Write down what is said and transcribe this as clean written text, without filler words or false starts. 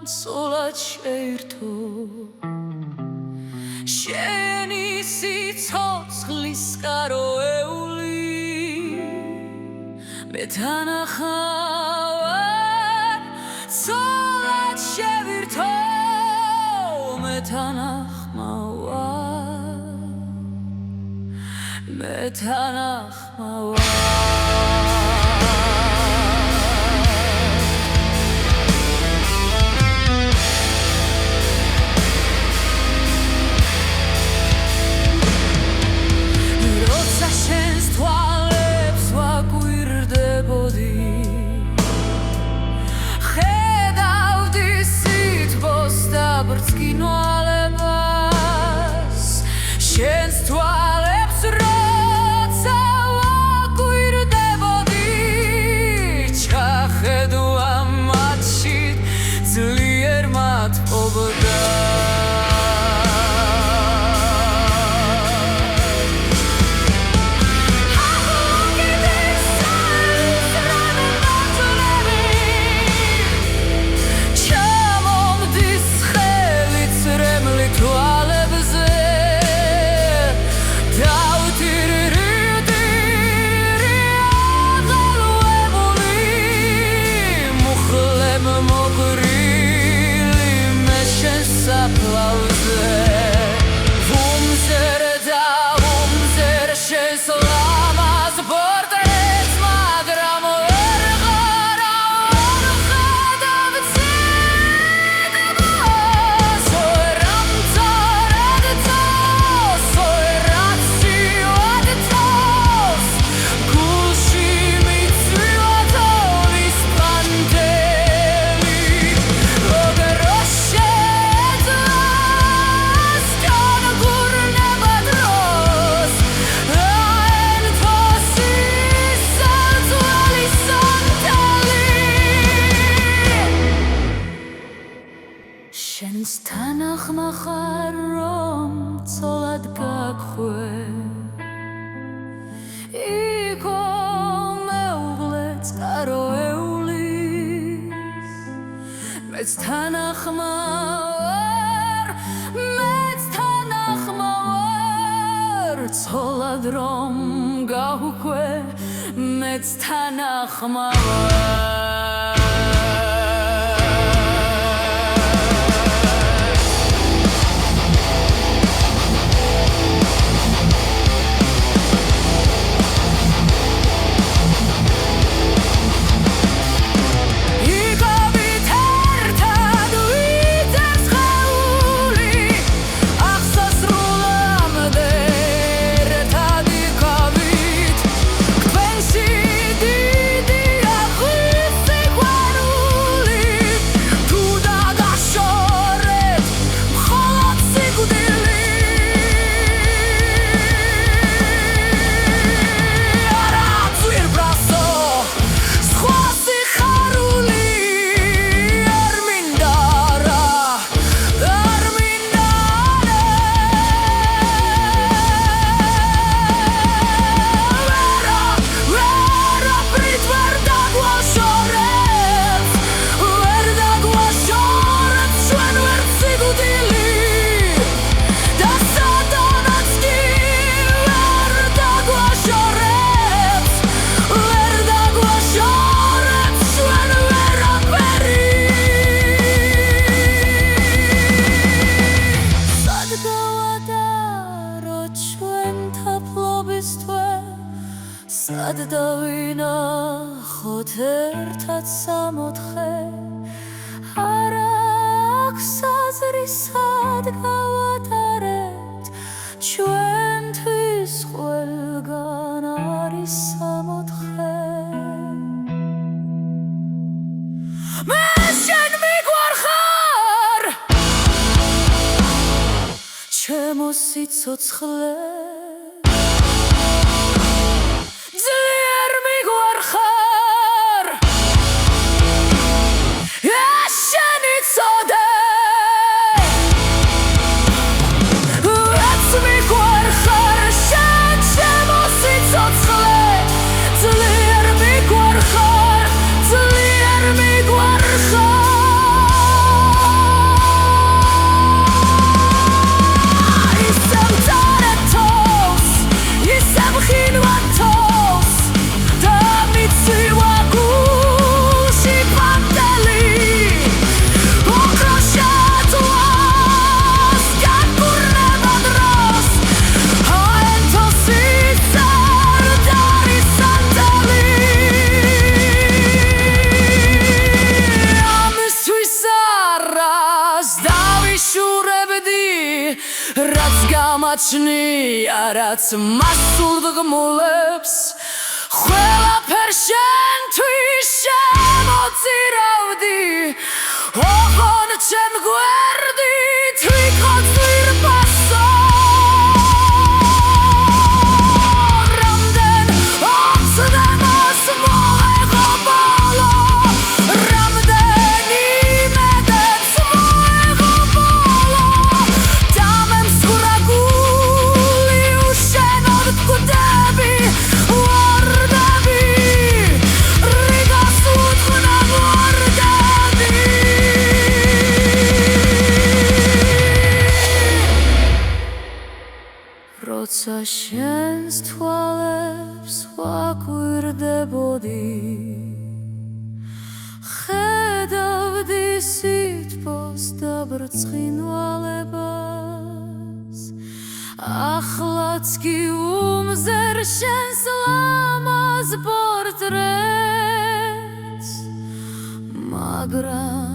ცოლად შეირთო შენი სიცოცხლის კაროეული მე თანახმავარ ცოლად შევირთო მე თანახმავარ შენს თანახმახარ რომ ცოლად გაგხვე იქო მეუღლე წყაროეულის მეც თანახმავარ ცოლად რომ გავხვე მეც თანახმავარ სად დავინახოთ ერთად სამოთხე არ აქვს აზრი სად გავატარებთ ჩვენთვის ყველგან არის სამოთხე მე შენ მიგვარხარ ჩემო სიცოცხლე რაც გამაჩნია, რაც მასულ გმულებს ყველაფერ შენთვის შემოწირავდი. ოღონ ჩემ გვერდით ვიყო ძვირფასო, რამდენ ოცნებას მოეღო ბოლო, რამდენი იმედებს მოეღო ბოლო, დამემსხვრა გული უშენოდ გვდები, ვარდები, რიგას უთხრა ვარდები. როცა შენს თვალებს ვაკვირდებოდი, ხედავდი სითბოს და ბრწყინვალებას, ახლაც კი უმზერ შენს ლამაზ პორტრეტს, მაგრამ